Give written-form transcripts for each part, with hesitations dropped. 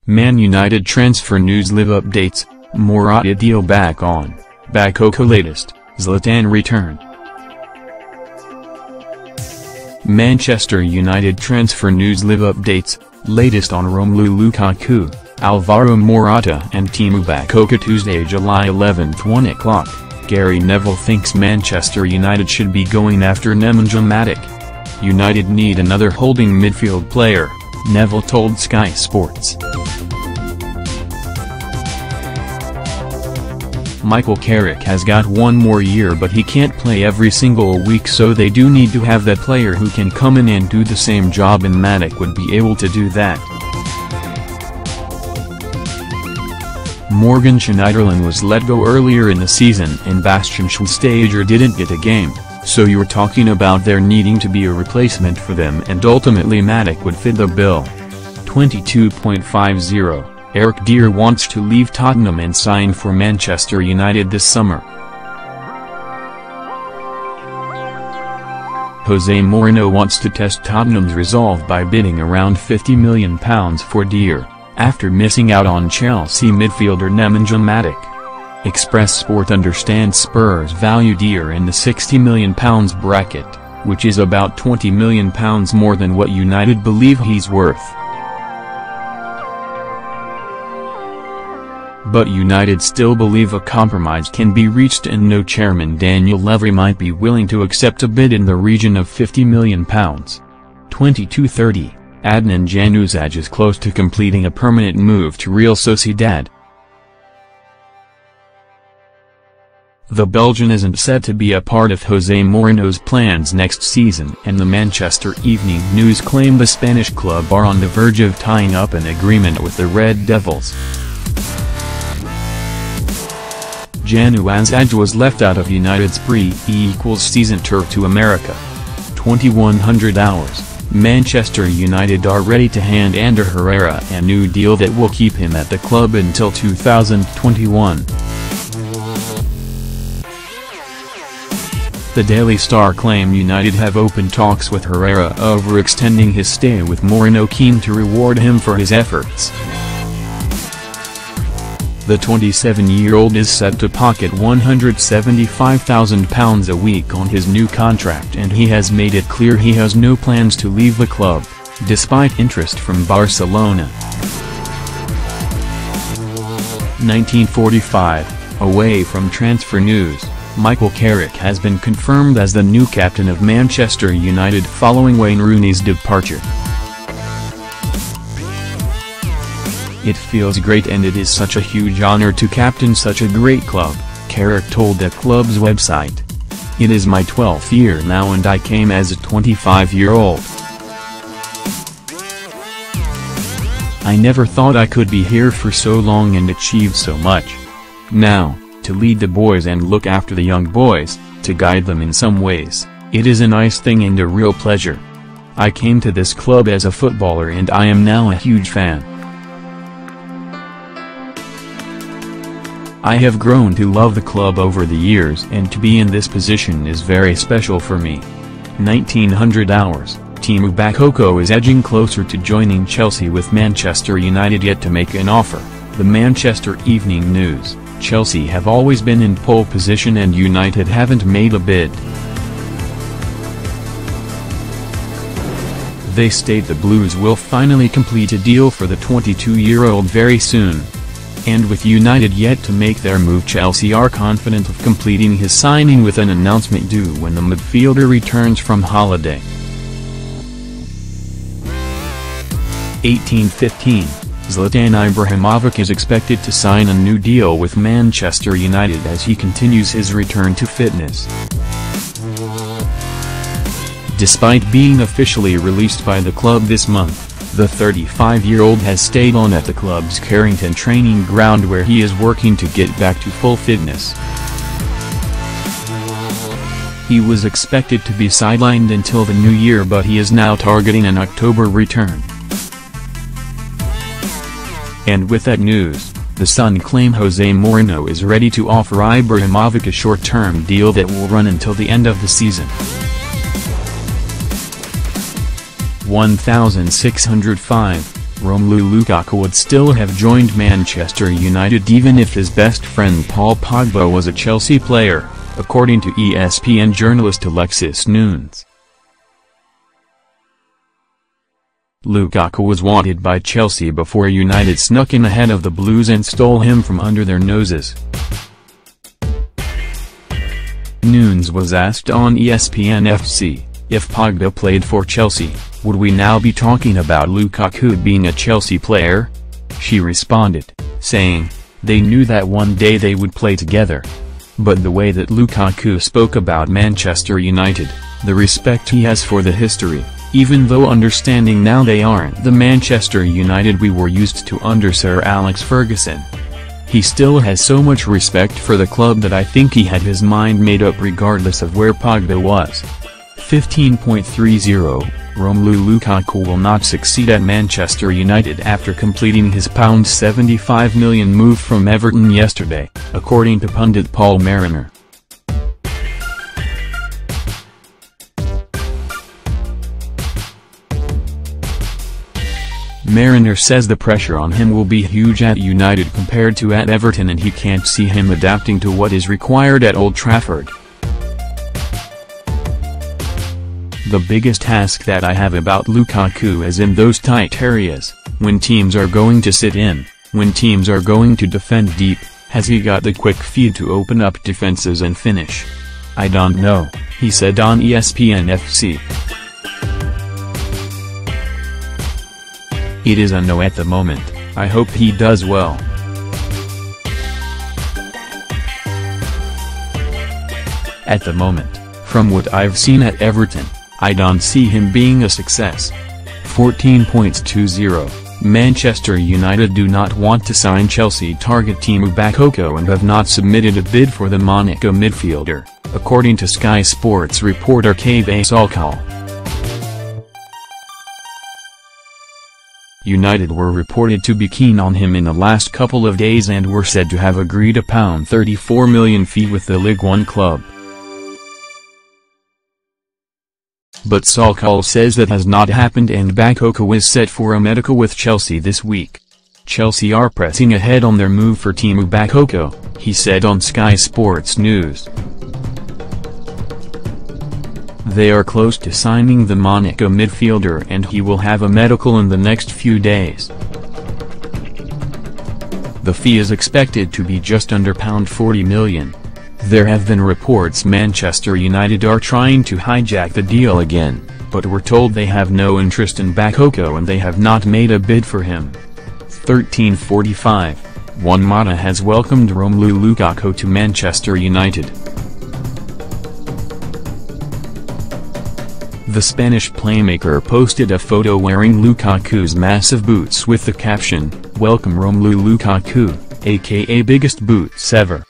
Man United transfer news live updates, Morata deal back on, Bakayoko latest, Zlatan return. Manchester United transfer news live updates, latest on Romelu Lukaku, Alvaro Morata and Tiemoue Bakayoko Tuesday, July 11th 1 o'clock, Gary Neville thinks Manchester United should be going after Nemanja Matic. United need another holding midfield player, Neville told Sky Sports. Michael Carrick has got one more year, but he can't play every single week, so they do need to have that player who can come in and do the same job, and Matic would be able to do that. Morgan Schneiderlin was let go earlier in the season and Bastian Schweinsteiger didn't get a game, so you're talking about there needing to be a replacement for them, and ultimately Matic would fit the bill. 22.50 Eric Dier wants to leave Tottenham and sign for Manchester United this summer. Jose Mourinho wants to test Tottenham's resolve by bidding around £50 million for Dier, after missing out on Chelsea midfielder Nemanja Matic. Express Sport understands Spurs value Dier in the £60 million bracket, which is about £20 million more than what United believe he's worth. But United still believe a compromise can be reached, and no chairman Daniel Levy might be willing to accept a bid in the region of £50 million. 22:30, Adnan Januzaj is close to completing a permanent move to Real Sociedad. The Belgian isn't set to be a part of Jose Mourinho's plans next season, and the Manchester Evening News claim the Spanish club are on the verge of tying up an agreement with the Red Devils. Januzaj was left out of United's pre-season tour to America. 2100 hours, Manchester United are ready to hand Ander Herrera a new deal that will keep him at the club until 2021. The Daily Star claim United have opened talks with Herrera over extending his stay, with Mourinho keen to reward him for his efforts. The 27-year-old is set to pocket £175,000 a week on his new contract, and he has made it clear he has no plans to leave the club, despite interest from Barcelona. 1945, away from transfer news, Michael Carrick has been confirmed as the new captain of Manchester United following Wayne Rooney's departure. It feels great, and it is such a huge honor to captain such a great club, Carrick told the club's website. It is my 12th year now, and I came as a 25-year-old. I never thought I could be here for so long and achieve so much. Now, to lead the boys and look after the young boys, to guide them in some ways, it is a nice thing and a real pleasure. I came to this club as a footballer and I am now a huge fan. I have grown to love the club over the years, and to be in this position is very special for me. 1900 hours, Tiemoue Bakayoko is edging closer to joining Chelsea, with Manchester United yet to make an offer. The Manchester Evening News, Chelsea have always been in pole position and United haven't made a bid. They state the Blues will finally complete a deal for the 22-year-old very soon. And with United yet to make their move, Chelsea are confident of completing his signing, with an announcement due when the midfielder returns from holiday. 18:15, Zlatan Ibrahimovic is expected to sign a new deal with Manchester United as he continues his return to fitness. Despite being officially released by the club this month, the 35-year-old has stayed on at the club's Carrington training ground, where he is working to get back to full fitness. He was expected to be sidelined until the new year, but he is now targeting an October return. And with that news, the Sun claim Jose Mourinho is ready to offer Ibrahimovic a short-term deal that will run until the end of the season. 1605, Romelu Lukaku would still have joined Manchester United even if his best friend Paul Pogba was a Chelsea player, according to ESPN journalist Alexis Nunes. Lukaku was wanted by Chelsea before United snuck in ahead of the Blues and stole him from under their noses. Nunes was asked on ESPN FC, if Pogba played for Chelsea, would we now be talking about Lukaku being a Chelsea player? She responded, saying, they knew that one day they would play together. But the way that Lukaku spoke about Manchester United, the respect he has for the history, even though understanding now they aren't the Manchester United we were used to under Sir Alex Ferguson. He still has so much respect for the club that I think he had his mind made up regardless of where Pogba was. 15.30 Romelu Lukaku will not succeed at Manchester United after completing his £75 million move from Everton yesterday, according to pundit Paul Mariner. Mariner says the pressure on him will be huge at United compared to at Everton and he can't see him adapting to what is required at Old Trafford. The biggest task that I have about Lukaku is in those tight areas, when teams are going to sit in, when teams are going to defend deep, has he got the quick feed to open up defenses and finish? I don't know, he said on ESPN FC. It is a no at the moment, I hope he does well. At the moment, from what I've seen at Everton, I don't see him being a success. 14.20 Manchester United do not want to sign Chelsea target Tiemoue Bakayoko and have not submitted a bid for the Monaco midfielder, according to Sky Sports reporter Kave Salkal. United were reported to be keen on him in the last couple of days and were said to have agreed a £34 million fee with the Ligue 1 club. But Salkal says that has not happened and Bakayoko is set for a medical with Chelsea this week. Chelsea are pressing ahead on their move for Tiemoue Bakayoko, he said on Sky Sports News. They are close to signing the Monaco midfielder and he will have a medical in the next few days. The fee is expected to be just under £40 million. There have been reports Manchester United are trying to hijack the deal again, but we're told they have no interest in Bakayoko and they have not made a bid for him. 13:45 Juan Mata has welcomed Romelu Lukaku to Manchester United. The Spanish playmaker posted a photo wearing Lukaku's massive boots with the caption, "Welcome Romelu Lukaku, aka biggest boots ever."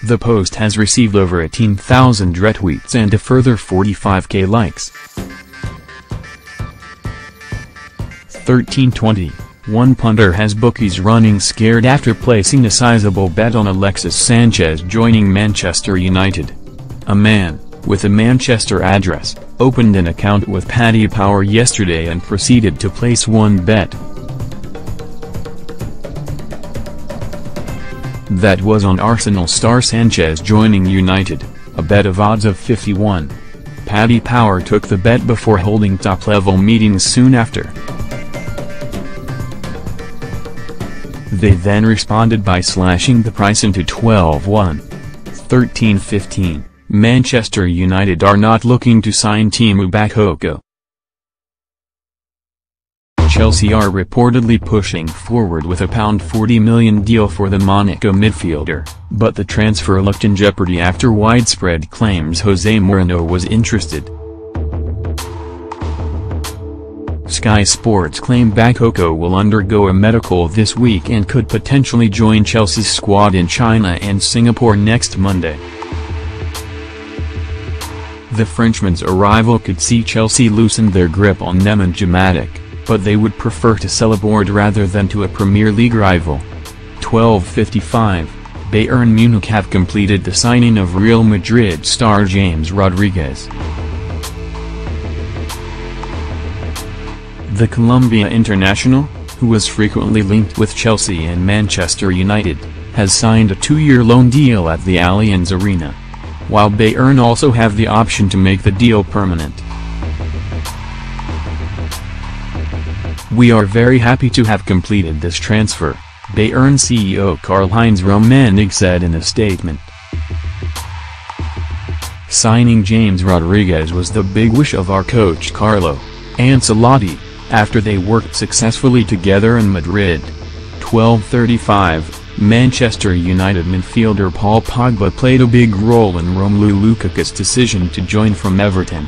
The post has received over 18,000 retweets and a further 45k likes. 13:20 One punter has bookies running scared after placing a sizable bet on Alexis Sanchez joining Manchester United. A man, with a Manchester address, opened an account with Paddy Power yesterday and proceeded to place one bet. That was on Arsenal star Sanchez joining United, a bet of odds of 51. Paddy Power took the bet before holding top-level meetings soon after. They then responded by slashing the price into 12-1. 13:15 Manchester United are not looking to sign Tiemoue Bakayoko. Chelsea are reportedly pushing forward with a £40 million deal for the Monaco midfielder, but the transfer looked in jeopardy after widespread claims Jose Mourinho was interested. Sky Sports claim Bakayoko will undergo a medical this week and could potentially join Chelsea's squad in China and Singapore next Monday. The Frenchman's arrival could see Chelsea loosen their grip on Nemanja Matic, but they would prefer to sell aboard rather than to a Premier League rival. 12:55 Bayern Munich have completed the signing of Real Madrid star James Rodriguez. The Colombia international, who was frequently linked with Chelsea and Manchester United, has signed a 2-year loan deal at the Allianz Arena, while Bayern also have the option to make the deal permanent. "We are very happy to have completed this transfer," Bayern CEO Karl-Heinz Rummenigge said in a statement. Signing James Rodriguez was the big wish of our coach Carlo Ancelotti, after they worked successfully together in Madrid. 12:35, Manchester United midfielder Paul Pogba played a big role in Romelu Lukaku's decision to join from Everton.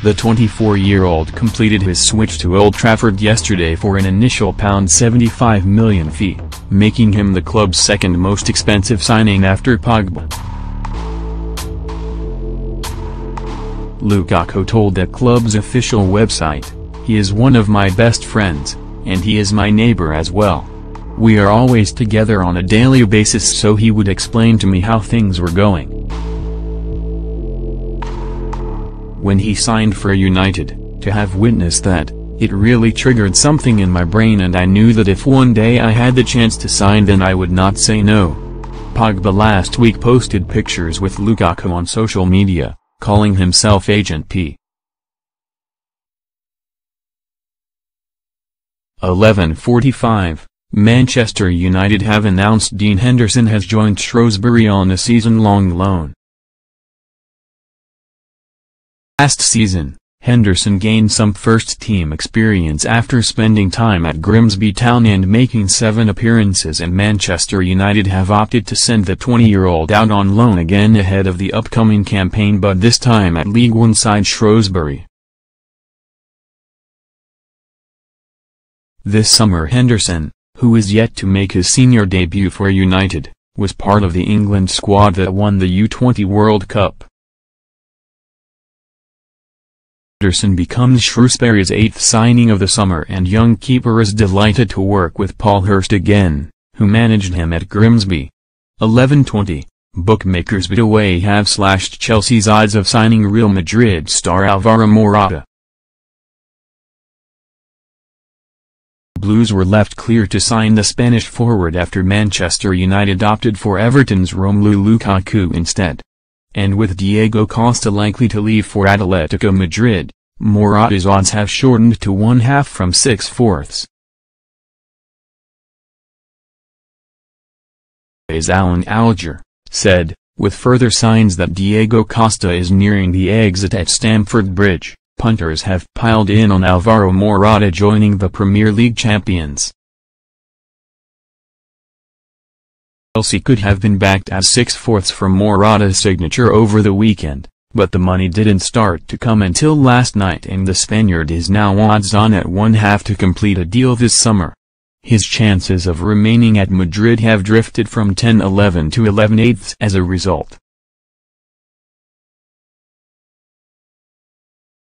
The 24-year-old completed his switch to Old Trafford yesterday for an initial £75 million fee, making him the club's second most expensive signing after Pogba. Lukaku told the club's official website, "He is one of my best friends, and he is my neighbor as well. We are always together on a daily basis, so he would explain to me how things were going. When he signed for United, to have witnessed that, it really triggered something in my brain, and I knew that if one day I had the chance to sign, then I would not say no." Pogba last week posted pictures with Lukaku on social media, calling himself Agent P. 11:45, Manchester United have announced Dean Henderson has joined Shrewsbury on a season-long loan. Last season, Henderson gained some first-team experience after spending time at Grimsby Town and making 7 appearances, and Manchester United have opted to send the 20-year-old out on loan again ahead of the upcoming campaign, but this time at League One side Shrewsbury. This summer Henderson, who is yet to make his senior debut for United, was part of the England squad that won the U20 World Cup. Henderson becomes Shrewsbury's 8th signing of the summer, and young keeper is delighted to work with Paul Hurst again, who managed him at Grimsby. 11:20, bookmakers Betway have slashed Chelsea's odds of signing Real Madrid star Alvaro Morata. Blues were left clear to sign the Spanish forward after Manchester United opted for Everton's Romelu Lukaku instead. And with Diego Costa likely to leave for Atletico Madrid, Morata's odds have shortened to 1/2 from 6/4. As Alan Alger said, with further signs that Diego Costa is nearing the exit at Stamford Bridge, punters have piled in on Alvaro Morata joining the Premier League champions. Chelsea could have been backed at 6/4 for Morata's signature over the weekend, but the money didn't start to come until last night, and the Spaniard is now odds-on at 1/2 to complete a deal this summer. His chances of remaining at Madrid have drifted from 10-11 to 11/8 as a result.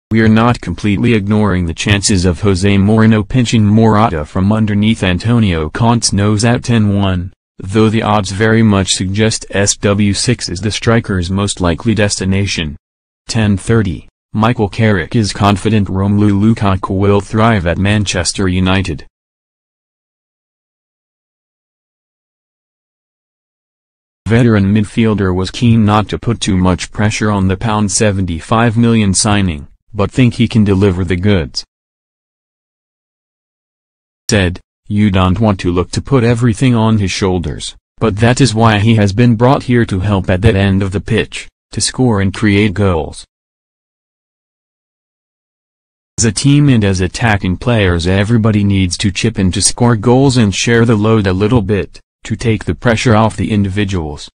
"We are not completely ignoring the chances of Jose Mourinho pinching Morata from underneath Antonio Conte's nose at 10-1. Though the odds very much suggest SW6 is the striker's most likely destination." 10:30, Michael Carrick is confident Romelu Lukaku will thrive at Manchester United. Veteran midfielder was keen not to put too much pressure on the £75 million signing, but think he can deliver the goods. Said, "You don't want to look to put everything on his shoulders, but that is why he has been brought here to help at that end of the pitch, to score and create goals. As a team and as attacking players, everybody needs to chip in to score goals and share the load a little bit, to take the pressure off the individuals.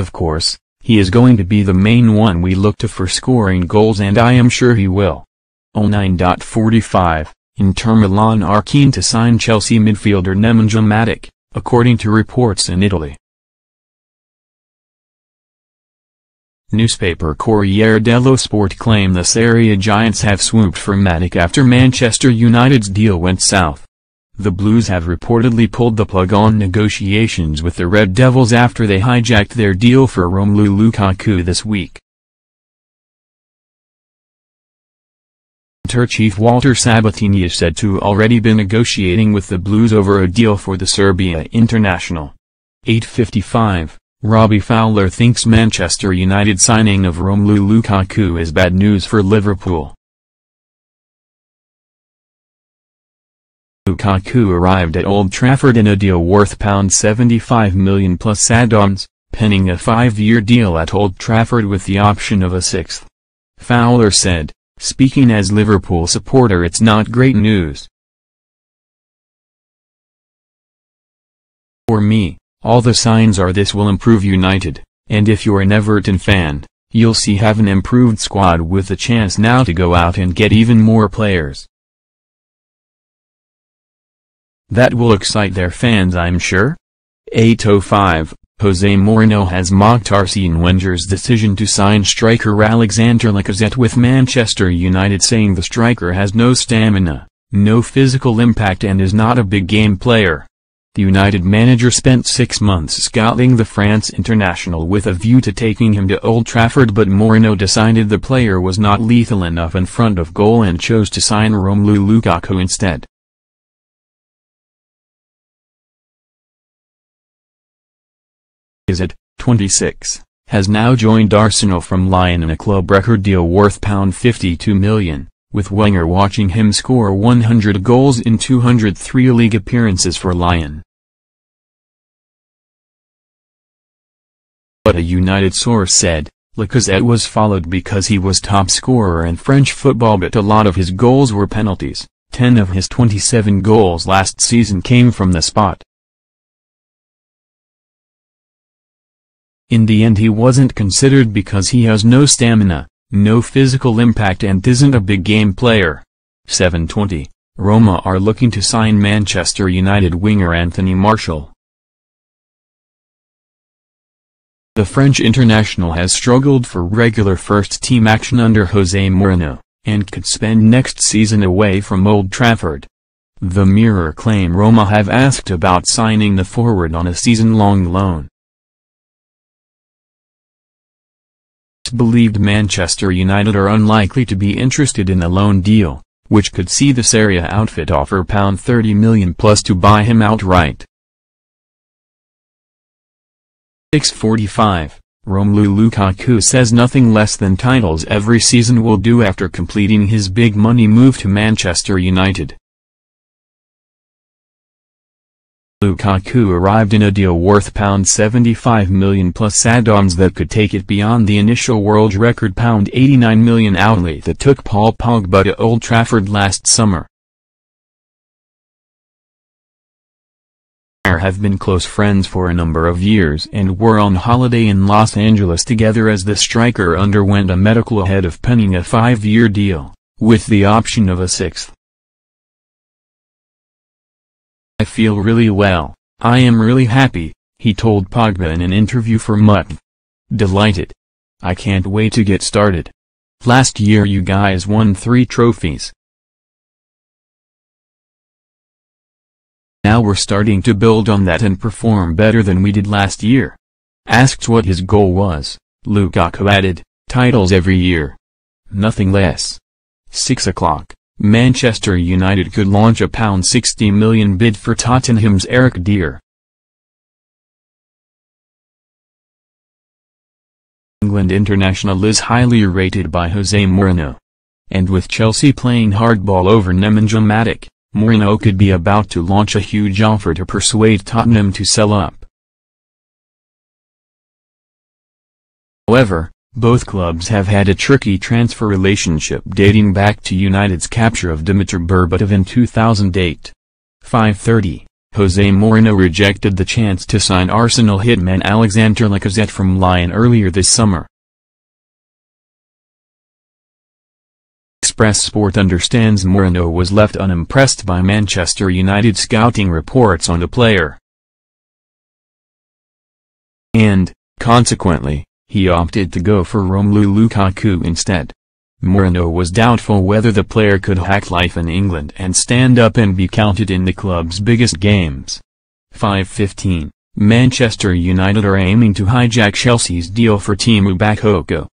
Of course, he is going to be the main one we look to for scoring goals, and I am sure he will." 09:45, Inter Milan are keen to sign Chelsea midfielder Nemanja Matic, according to reports in Italy. Newspaper Corriere dello Sport claim the Serie A giants have swooped for Matic after Manchester United's deal went south. The Blues have reportedly pulled the plug on negotiations with the Red Devils after they hijacked their deal for Romelu Lukaku this week. Inter chief Walter Sabatini is said to already be negotiating with the Blues over a deal for the Serbia international. 8:55, Robbie Fowler thinks Manchester United signing of Romelu Lukaku is bad news for Liverpool. Lukaku arrived at Old Trafford in a deal worth £75 million plus add-ons, penning a 5-year deal at Old Trafford with the option of a 6th. Fowler said, speaking as Liverpool supporter, it's not great news. For me, all the signs are this will improve United, and if you're an Everton fan, you'll see have an improved squad with a chance now to go out and get even more players. That will excite their fans, I'm sure. 8:05, Jose Mourinho has mocked Arsene Wenger's decision to sign striker Alexandre Lacazette with Manchester United, saying the striker has no stamina, no physical impact and is not a big game player. The United manager spent 6 months scouting the France international with a view to taking him to Old Trafford, but Mourinho decided the player was not lethal enough in front of goal and chose to sign Romelu Lukaku instead. Lacazette, 26, has now joined Arsenal from Lyon in a club record deal worth £52 million, with Wenger watching him score 100 goals in 203 league appearances for Lyon. But a United source said, Lacazette was followed because he was top scorer in French football, but a lot of his goals were penalties. 10 of his 27 goals last season came from the spot. In the end he wasn't considered because he has no stamina, no physical impact and isn't a big game player. 7:20, Roma are looking to sign Manchester United winger Anthony Martial. The French international has struggled for regular first-team action under Jose Mourinho, and could spend next season away from Old Trafford. The Mirror claim Roma have asked about signing the forward on a season-long loan. Believed Manchester United are unlikely to be interested in a loan deal, which could see the Serie A outfit offer £30 million plus to buy him outright. 6:45, Romelu Lukaku says nothing less than titles every season will do after completing his big money move to Manchester United. Lukaku arrived in a deal worth £75 million plus add-ons that could take it beyond the initial world record £89 million outlay that took Paul Pogba to Old Trafford last summer. They have been close friends for a number of years and were on holiday in Los Angeles together as the striker underwent a medical ahead of penning a 5-year deal, with the option of a 6th. I feel really well, I am really happy, he told Pogba in an interview for Mutt. Delighted. I can't wait to get started. Last year you guys won 3 trophies. Now we're starting to build on that and perform better than we did last year. Asked what his goal was, Lukaku added, titles every year. Nothing less. 6 o'clock. Manchester United could launch a £60 million bid for Tottenham's Eric Dier. England international is highly rated by Jose Mourinho. And with Chelsea playing hardball over Nemanja Matic, Mourinho could be about to launch a huge offer to persuade Tottenham to sell up. However, both clubs have had a tricky transfer relationship dating back to United's capture of Dimitar Berbatov in 2008. 5:30, Jose Mourinho rejected the chance to sign Arsenal hitman Alexandre Lacazette from Lyon earlier this summer. Express Sport understands Mourinho was left unimpressed by Manchester United scouting reports on the player. And, consequently, he opted to go for Romelu Lukaku instead. Mourinho was doubtful whether the player could hack life in England and stand up and be counted in the club's biggest games. 5:15, Manchester United are aiming to hijack Chelsea's deal for Tiemoue Bakayoko.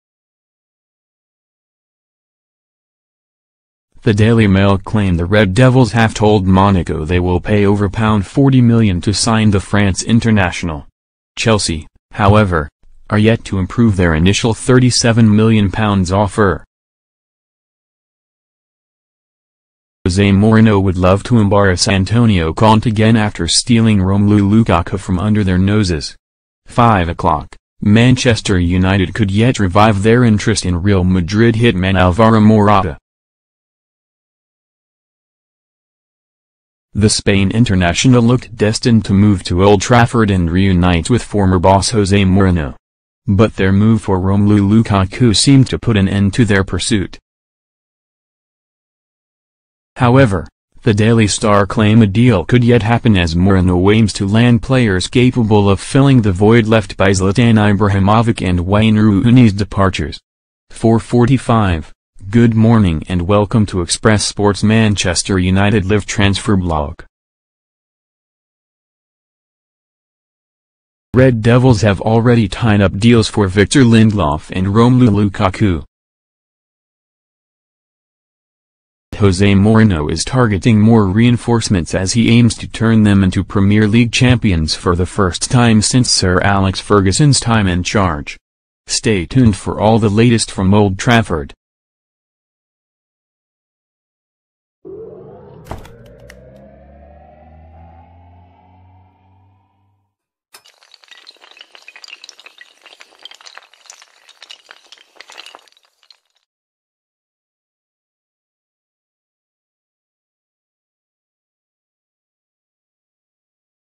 The Daily Mail claimed the Red Devils have told Monaco they will pay over £40 million to sign the France international. Chelsea, however, are yet to improve their initial £37 million offer. Jose Mourinho would love to embarrass Antonio Conte again after stealing Romelu Lukaku from under their noses. 5 o'clock, Manchester United could yet revive their interest in Real Madrid hitman Alvaro Morata. The Spain international looked destined to move to Old Trafford and reunite with former boss Jose Mourinho. But their move for Romelu Lukaku seemed to put an end to their pursuit. However, the Daily Star claim a deal could yet happen as Mourinho aims to land players capable of filling the void left by Zlatan Ibrahimovic and Wayne Rooney's departures. 4:45. Good morning and welcome to Express Sports Manchester United Live Transfer Blog. Red Devils have already tied up deals for Victor Lindelof and Romelu Lukaku. Jose Mourinho is targeting more reinforcements as he aims to turn them into Premier League champions for the first time since Sir Alex Ferguson's time in charge. Stay tuned for all the latest from Old Trafford.